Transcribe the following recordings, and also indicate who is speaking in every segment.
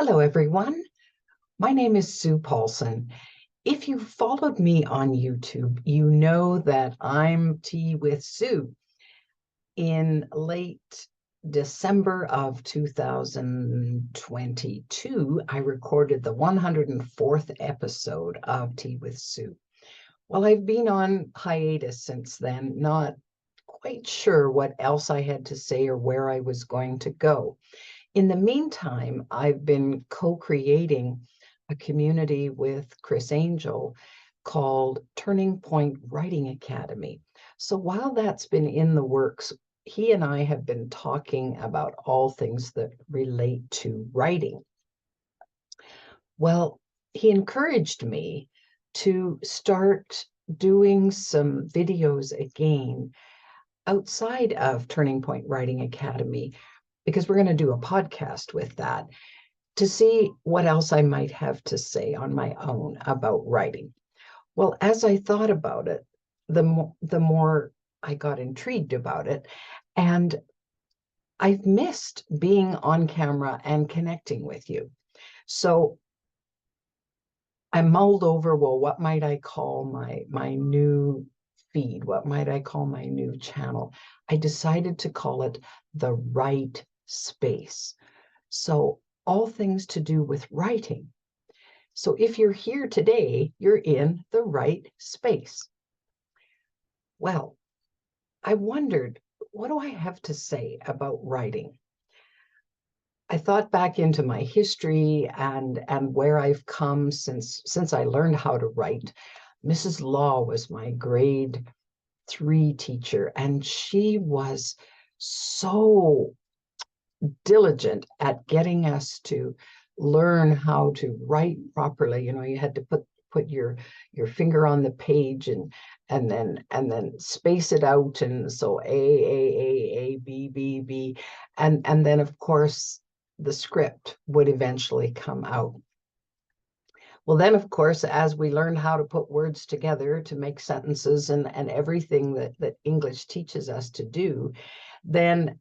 Speaker 1: Hello, everyone. My name is Sue Paulson. If you followed me on YouTube, you know that I'm Tea with Sue. In late December of 2022, I recorded the 104th episode of Tea with Sue. Well, I've been on hiatus since then, not quite sure what else I had to say or where I was going to go. In the meantime, I've been co-creating a community with Chris Angel called Turning Point Writing Academy. So while that's been in the works, he and I have been talking about all things that relate to writing. Well, he encouraged me to start doing some videos again outside of Turning Point Writing Academy, because we're going to do a podcast with that to see what else I might have to say on my own about writing. Well, as I thought about it, the more I got intrigued about it, and I've missed being on camera and connecting with you. So I mulled over, well, what might I call my new feed? What might I call my new channel? I decided to call it The Write Space. So all things to do with writing. So if you're here today, you're in the right space. Well, I wondered, what do I have to say about writing? I thought back into my history and where I've come since I learned how to write. Mrs. Law was my grade 3 teacher, and she was so diligent at getting us to learn how to write properly. You had to put your finger on the page and then space it out, and so A, B, B, B, and then of course the script would eventually come out. Well, then, of course, as we learned how to put words together to make sentences and everything that English teaches us to do, then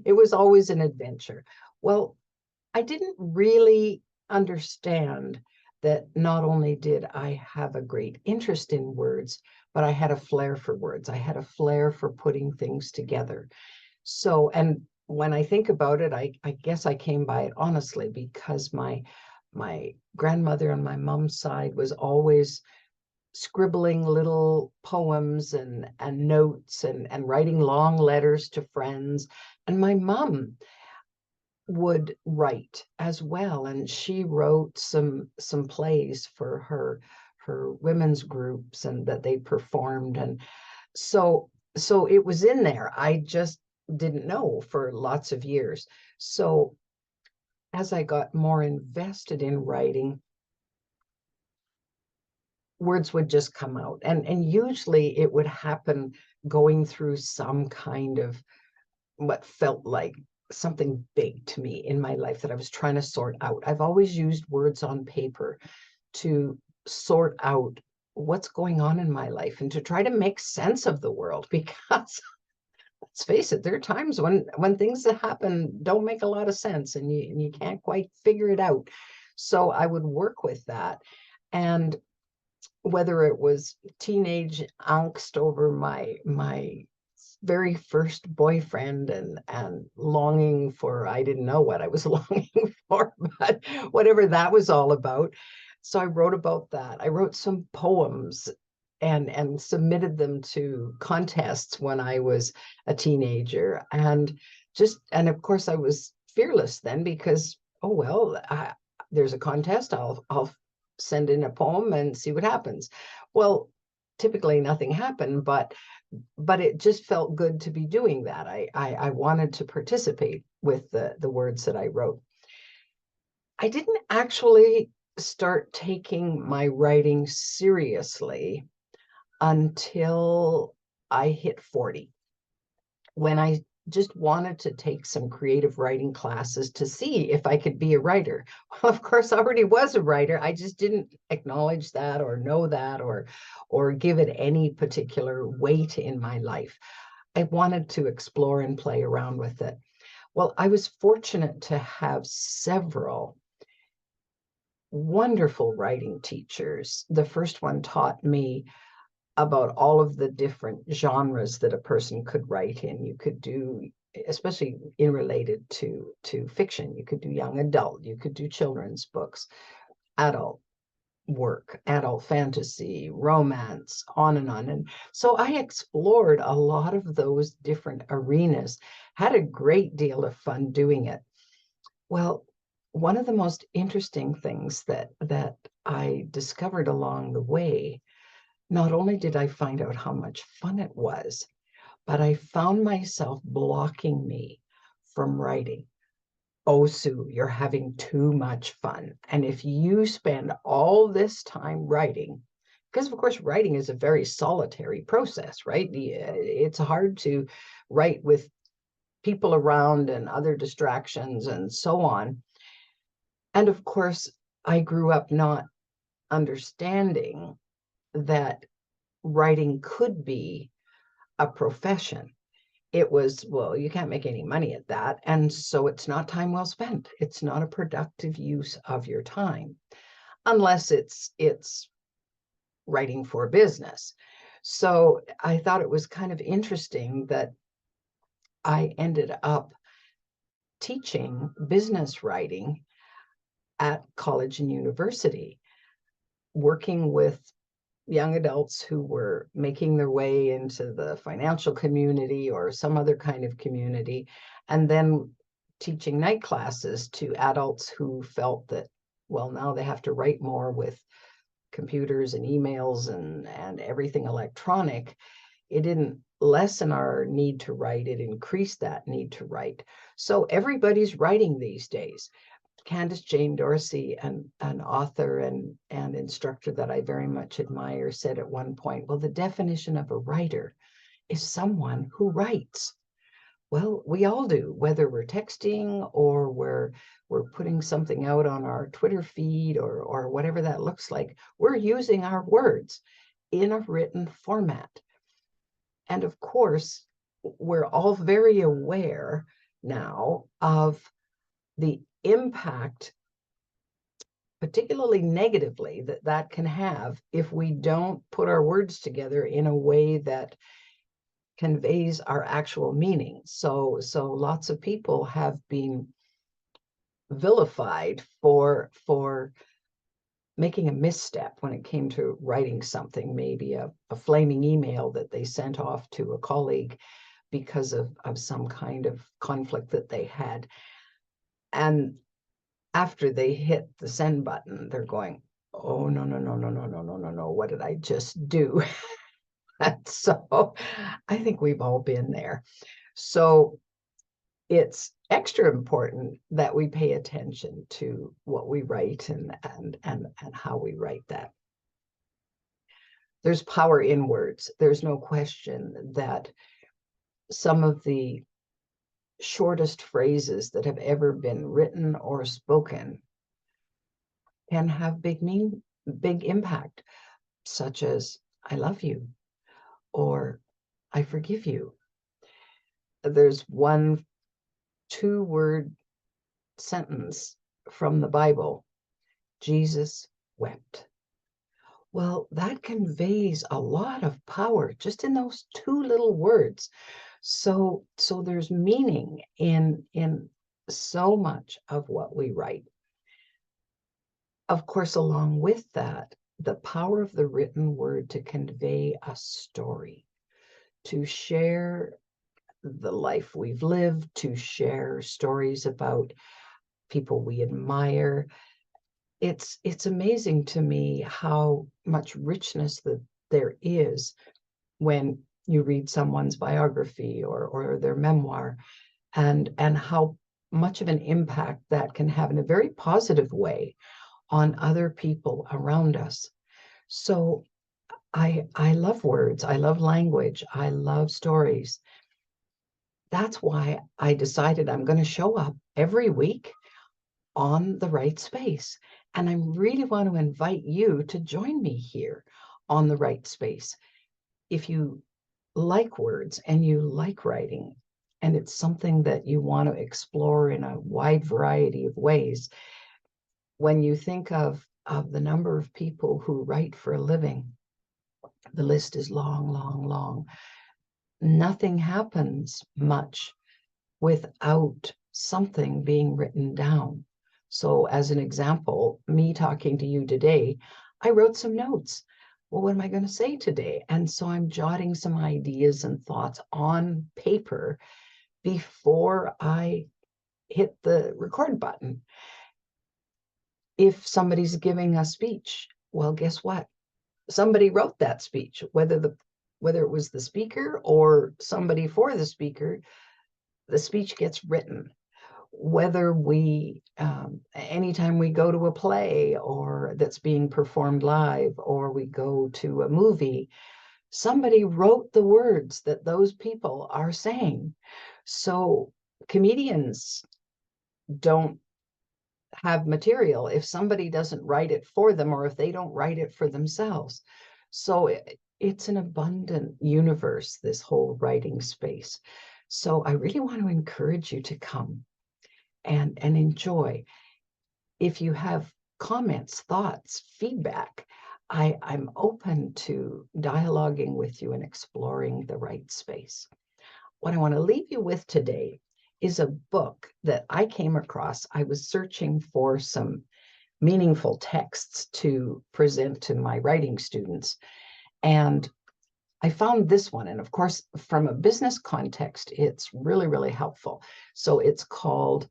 Speaker 1: it was always an adventure. Well, I didn't really understand that not only did I have a great interest in words, but I had a flair for words. I had a flair for putting things together. So, and when I think about it, I guess I came by it honestly, because my grandmother on my mom's side was always scribbling little poems and notes and writing long letters to friends. And my mom would write as well, and she wrote some plays for her women's groups and that they performed. And so it was in there. I just didn't know for lots of years. So as I got more invested in writing, words would just come out. And usually it would happen going through some kind of what felt like something big to me in my life that I was trying to sort out. I've always used words on paper to sort out what's going on in my life and to try to make sense of the world, because let's face it, there are times when things that happen don't make a lot of sense, and you can't quite figure it out. So I would work with that. And whether it was teenage angst over my very first boyfriend and longing for, I didn't know what I was longing for, but whatever that was all about. So I wrote about that. I wrote some poems and submitted them to contests when I was a teenager. And of course I was fearless then, because, oh, well, there's a contest, I'll send in a poem and see what happens. Well, typically nothing happened, but it just felt good to be doing that. I wanted to participate with the words that I wrote. I didn't actually start taking my writing seriously until I hit 40, when I just wanted to take some creative writing classes to see if I could be a writer. Well, of course, I already was a writer. I just didn't acknowledge that or know that or give it any particular weight in my life. I wanted to explore and play around with it. Well, I was fortunate to have several wonderful writing teachers. The first one taught me about all of the different genres that a person could write in. You could do, especially in related to fiction, you could do young adult, you could do children's books, adult work, adult fantasy, romance, on and on. And so I explored a lot of those different arenas, had a great deal of fun doing it. Well, one of the most interesting things that I discovered along the way, not only did I find out how much fun it was, but I found myself blocking me from writing. Oh, Sue, you're having too much fun. And if you spend all this time writing, because of course, writing is a very solitary process, right? It's hard to write with people around and other distractions and so on. And of course, I grew up not understanding that writing could be a profession. It was, well, you can't make any money at that. And so it's not time well spent. It's not a productive use of your time, unless it's writing for business. So I thought it was kind of interesting that I ended up teaching business writing at college and university, working with young adults who were making their way into the financial community or some other kind of community, and then teaching night classes to adults who felt that, well, now they have to write more with computers and emails and everything electronic. It didn't lessen our need to write, it increased that need to write. So everybody's writing these days. Candace Jane Dorsey, an author and instructor that I very much admire, said at one point, well, the definition of a writer is someone who writes. Well, we all do, whether we're texting or we're putting something out on our Twitter feed or whatever that looks like. We're using our words in a written format. And of course, we're all very aware now of the impact, particularly negatively, that can have if we don't put our words together in a way that conveys our actual meaning. So lots of people have been vilified for making a misstep when it came to writing something, maybe a flaming email that they sent off to a colleague because of some kind of conflict that they had. And after they hit the send button, they're going, oh, no, no, no, no, no, no, no, no, no. What did I just do? And so I think we've all been there. So it's extra important that we pay attention to what we write and how we write that. There's power in words. There's no question that some of the shortest phrases that have ever been written or spoken can have big impact, such as I love you or I forgive you. There's one 2-word sentence from the Bible, Jesus wept. Well, that conveys a lot of power just in those 2 little words. So there's meaning in so much of what we write. Of course, along with that, the power of the written word to convey a story, to share the life we've lived, to share stories about people we admire. It's amazing to me how much richness that there is when you read someone's biography or their memoir, and how much of an impact that can have in a very positive way on other people around us. So I love words, I love language, I love stories. That's why I decided I'm going to show up every week on The Right Space. And I really want to invite you to join me here on The Right Space. If you like words and you like writing, and it's something that you want to explore in a wide variety of ways, when you think of the number of people who write for a living, the list is long, long, long. Nothing happens much without something being written down. So as an example, me talking to you today, I wrote some notes. Well, what am I going to say today? And so I'm jotting some ideas and thoughts on paper before I hit the record button. If somebody's giving a speech, well, guess what? Somebody wrote that speech, whether it was the speaker or somebody for the speaker, the speech gets written. Whether we, anytime we go to a play or that's being performed live, or we go to a movie, somebody wrote the words that those people are saying. So comedians don't have material if somebody doesn't write it for them, or if they don't write it for themselves. So it's an abundant universe, this whole writing space. So I really want to encourage you to come and enjoy. If you have comments, thoughts, feedback, I'm open to dialoguing with you and exploring the right space. What I want to leave you with today is a book that I came across. I was searching for some meaningful texts to present to my writing students, and I found this one. And of course, from a business context, it's really, really helpful. So it's called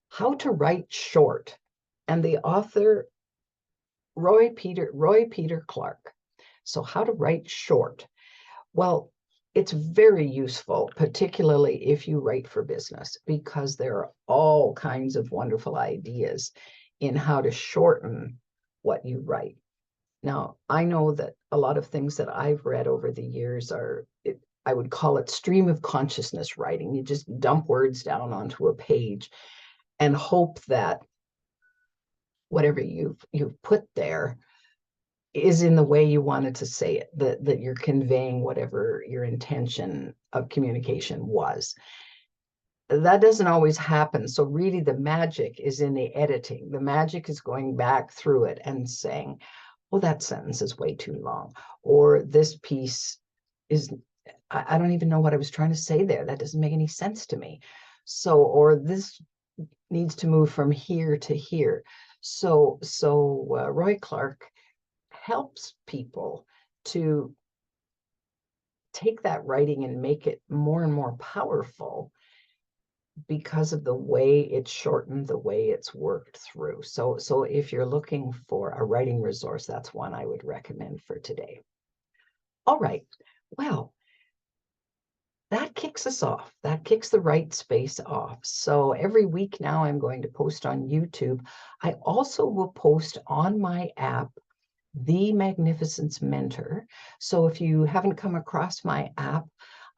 Speaker 1: How to Write Short, and the author, Roy Peter Clark. So How to Write Short. Well, it's very useful, particularly if you write for business, because there are all kinds of wonderful ideas in how to shorten what you write. Now, I know that a lot of things that I've read over the years are, I would call it stream of consciousness writing. You just dump words down onto a page and hope that whatever you've put there is in the way you wanted to say it, that you're conveying whatever your intention of communication was. That doesn't always happen. So really the magic is in the editing. The magic is going back through it and saying, well, that sentence is way too long, or this piece is, I don't even know what I was trying to say there. That doesn't make any sense to me. So, or this needs to move from here to here. So Roy Clark helps people to take that writing and make it more and more powerful because of the way it's shortened, the way it's worked through. So if you're looking for a writing resource, that's one I would recommend for today. All right, well, that kicks us off. That kicks the Write Space off. So every week now I'm going to post on YouTube. I also will post on my app, The Magnificence Mentor. So if you haven't come across my app,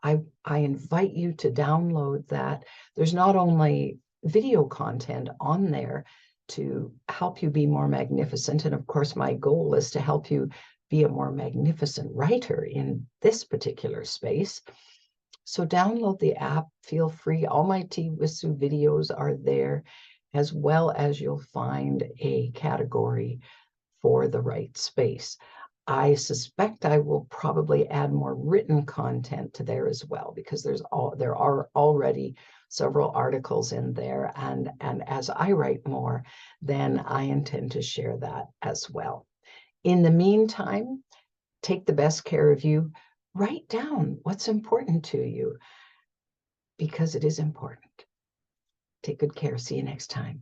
Speaker 1: I invite you to download that. There's not only video content on there to help you be more magnificent, and of course my goal is to help you be a more magnificent writer in this particular space. So download the app, feel free. All my T-Wisu videos are there, as well as you'll find a category for the Write Space. I suspect I will probably add more written content to there as well, because there are already several articles in there, and as I write more, then I intend to share that as well. In the meantime, take the best care of you. Write down what's important to you, because it is important. Take good care. See you next time.